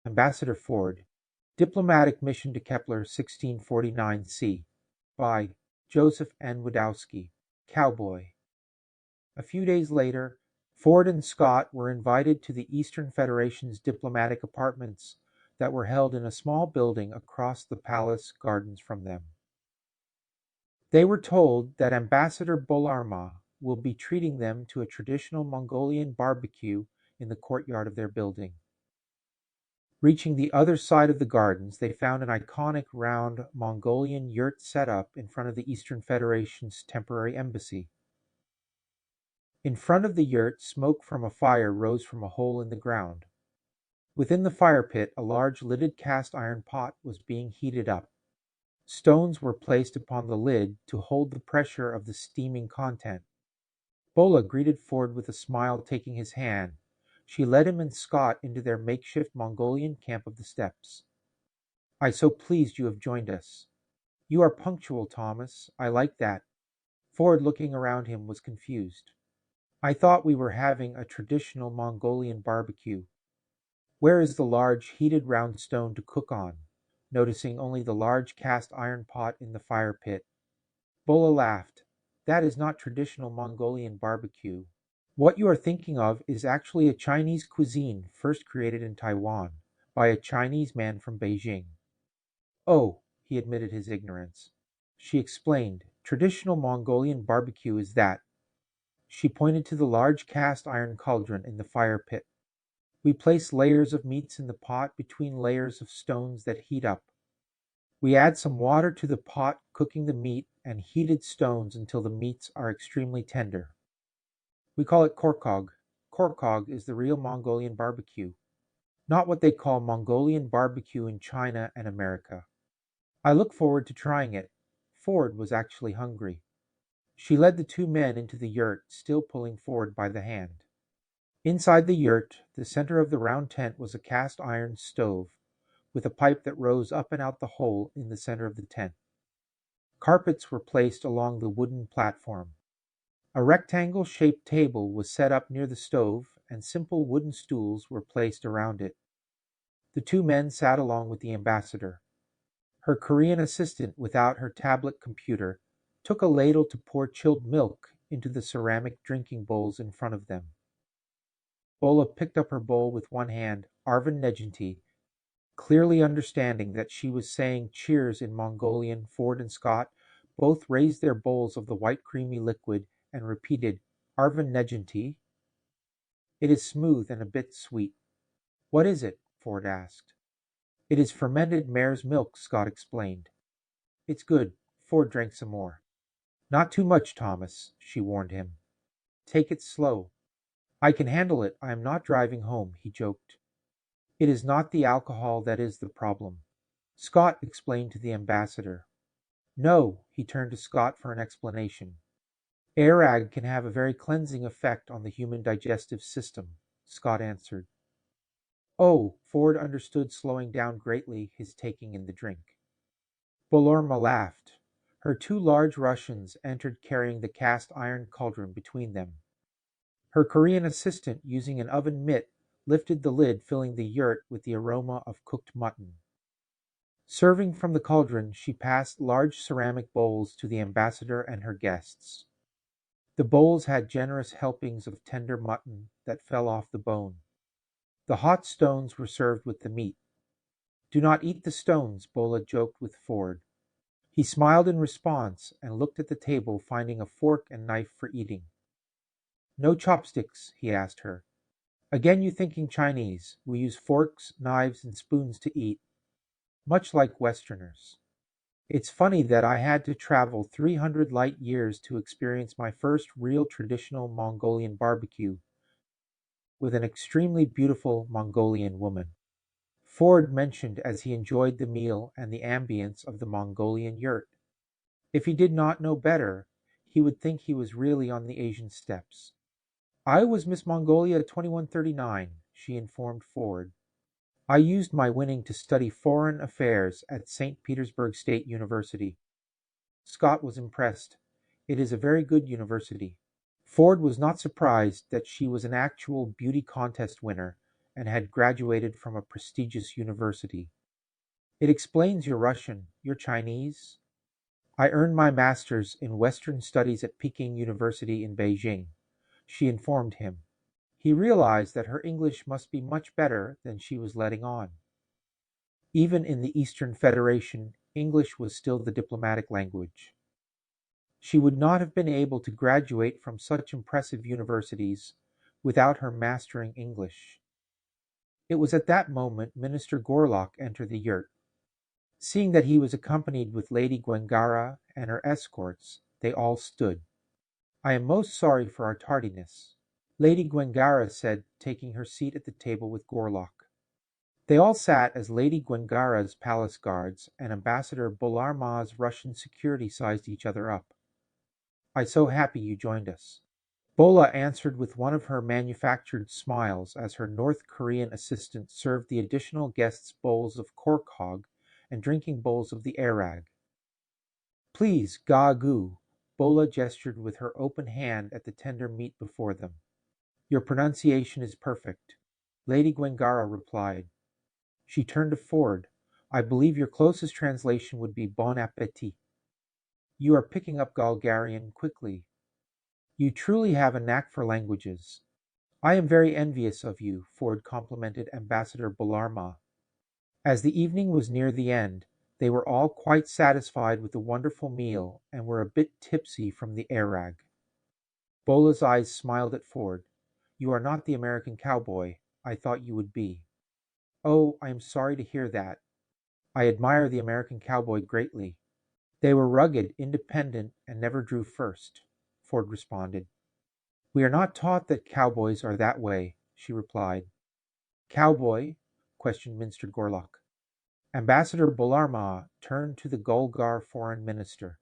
Ambassador Ford, Diplomatic Mission to Kepler-1649c by Joseph N. Wdowski, Cowboy. A few days later, Ford and Scott were invited to the Eastern Federation's diplomatic apartments that were held in a small building across the palace gardens from them. They were told that Ambassador Bolarma will be treating them to a traditional Mongolian barbecue in the courtyard of their building. Reaching the other side of the gardens, they found an iconic round Mongolian yurt set up in front of the Eastern Federation's temporary embassy. In front of the yurt, smoke from a fire rose from a hole in the ground. Within the fire pit, a large lidded cast iron pot was being heated up. Stones were placed upon the lid to hold the pressure of the steaming content. Bola greeted Ford with a smile, taking his hand. She led him and Scott into their makeshift Mongolian camp of the steppes. "I'm so pleased you have joined us." "You are punctual, Thomas. I like that." Ford, looking around him, was confused. "I thought we were having a traditional Mongolian barbecue. Where is the large heated round stone to cook on?" Noticing only the large cast iron pot in the fire pit. Bola laughed. "That is not traditional Mongolian barbecue. What you are thinking of is actually a Chinese cuisine first created in Taiwan by a Chinese man from Beijing." "Oh," he admitted his ignorance. She explained, "Traditional Mongolian barbecue is that." She pointed to the large cast iron cauldron in the fire pit. "We place layers of meats in the pot between layers of stones that heat up. We add some water to the pot, cooking the meat and heated stones until the meats are extremely tender. We call it korkog. Korkog is the real Mongolian barbecue, not what they call Mongolian barbecue in China and America. I look forward to trying it." Ford was actually hungry. She led the two men into the yurt, still pulling Ford by the hand. Inside the yurt, the center of the round tent, was a cast iron stove, with a pipe that rose up and out the hole in the center of the tent. Carpets were placed along the wooden platform. A rectangle-shaped table was set up near the stove, and simple wooden stools were placed around it. The two men sat along with the ambassador. Her Korean assistant, without her tablet computer, took a ladle to pour chilled milk into the ceramic drinking bowls in front of them. Bola picked up her bowl with one hand. Arvin Neginti, clearly understanding that she was saying cheers in Mongolian, Ford and Scott both raised their bowls of the white creamy liquid and repeated, "Arvin Neginti." "It is smooth and a bit sweet." "What is it?" Ford asked. "It is fermented mare's milk," Scott explained. "It's good." Ford drank some more. "Not too much, Thomas," she warned him. "Take it slow." "I can handle it. I am not driving home," he joked. "It is not the alcohol that is the problem," Scott explained to the ambassador. "No," he turned to Scott for an explanation. "Airag can have a very cleansing effect on the human digestive system," Scott answered. "Oh," Ford understood, slowing down greatly his taking in the drink. Bolorma laughed. Her two large Russians entered carrying the cast iron cauldron between them. Her Korean assistant, using an oven mitt, lifted the lid, filling the yurt with the aroma of cooked mutton. Serving from the cauldron, she passed large ceramic bowls to the ambassador and her guests. The bowls had generous helpings of tender mutton that fell off the bone. The hot stones were served with the meat. "Do not eat the stones," Bola joked with Ford. He smiled in response and looked at the table, finding a fork and knife for eating. "No chopsticks?" he asked her. "Again you thinking Chinese. We use forks, knives, and spoons to eat, much like Westerners. It's funny that I had to travel 300 light years to experience my first real traditional Mongolian barbecue with an extremely beautiful Mongolian woman," Ford mentioned as he enjoyed the meal and the ambience of the Mongolian yurt. If he did not know better, he would think he was really on the Asian steppes. "I was Miss Mongolia 2139, she informed Ford. "I used my winning to study foreign affairs at St. Petersburg State University." Scott was impressed. "It is a very good university." Ford was not surprised that she was an actual beauty contest winner and had graduated from a prestigious university. It explains you're Russian. You're Chinese? I earned my master's in Western Studies at Peking University in Beijing, she informed him. He realized that her English must be much better than she was letting on. Even in the Eastern Federation, English was still the diplomatic language. She would not have been able to graduate from such impressive universities without her mastering English. It was at that moment Minister Gorlock entered the yurt. Seeing that he was accompanied with Lady Gwengarra and her escorts, they all stood. I am most sorry for our tardiness, Lady Gwengarra said, taking her seat at the table with Gorlock. They all sat as Lady Gwengarra's palace guards and Ambassador Bolarma's Russian security sized each other up. I'm so happy you joined us. Bola answered with one of her manufactured smiles as her North Korean assistant served the additional guests bowls of cork hog and drinking bowls of the arag. Please, ga-gu, Bola gestured with her open hand at the tender meat before them. Your pronunciation is perfect, Lady Gwengarra replied. She turned to Ford. I believe your closest translation would be bon appetit. You are picking up Bulgarian quickly. You truly have a knack for languages. I am very envious of you, Ford complimented Ambassador Bolarma. As the evening was near the end, they were all quite satisfied with the wonderful meal and were a bit tipsy from the arag. Bola's eyes smiled at Ford. You are not the American cowboy I thought you would be. Oh, I am sorry to hear that. I admire the American cowboy greatly. They were rugged, independent, and never drew first, Ford responded. We are not taught that cowboys are that way, she replied. Cowboy? Questioned Minister Gorlock. Ambassador Bolarma turned to the Golgar foreign minister.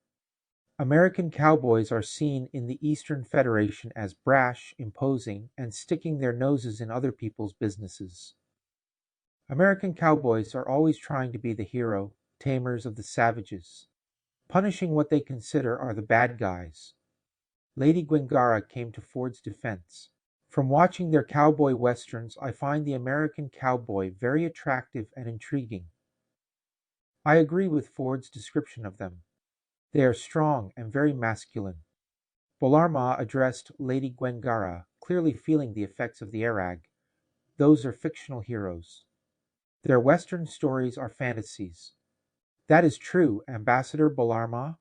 American cowboys are seen in the Eastern Federation as brash, imposing, and sticking their noses in other people's businesses. American cowboys are always trying to be the hero, tamers of the savages, punishing what they consider are the bad guys. Lady Gwengarra came to Ford's defense. From watching their cowboy westerns, I find the American cowboy very attractive and intriguing. I agree with Ford's description of them. They are strong and very masculine. Bolarma addressed Lady Gwengarra, clearly feeling the effects of the arag. Those are fictional heroes. Their Western stories are fantasies. That is true, Ambassador Bolarma,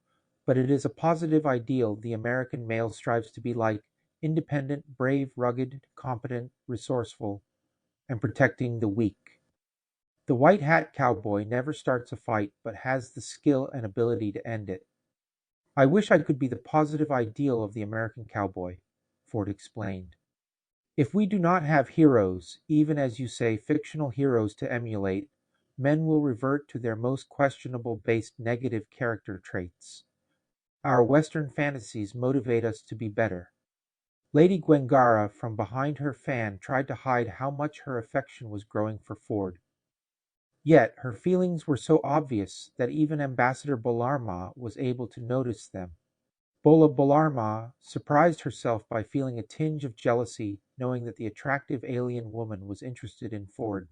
but it is a positive ideal the American male strives to be like, independent, brave, rugged, competent, resourceful, and protecting the weak. The white hat cowboy never starts a fight, but has the skill and ability to end it. I wish I could be the positive ideal of the American cowboy, Ford explained. If we do not have heroes, even as you say, fictional heroes to emulate, men will revert to their most questionable based negative character traits. Our Western fantasies motivate us to be better. Lady Gwengarra, from behind her fan, tried to hide how much her affection was growing for Ford. Yet her feelings were so obvious that even Ambassador Bolarma was able to notice them. Bolarma surprised herself by feeling a tinge of jealousy, knowing that the attractive alien woman was interested in Ford.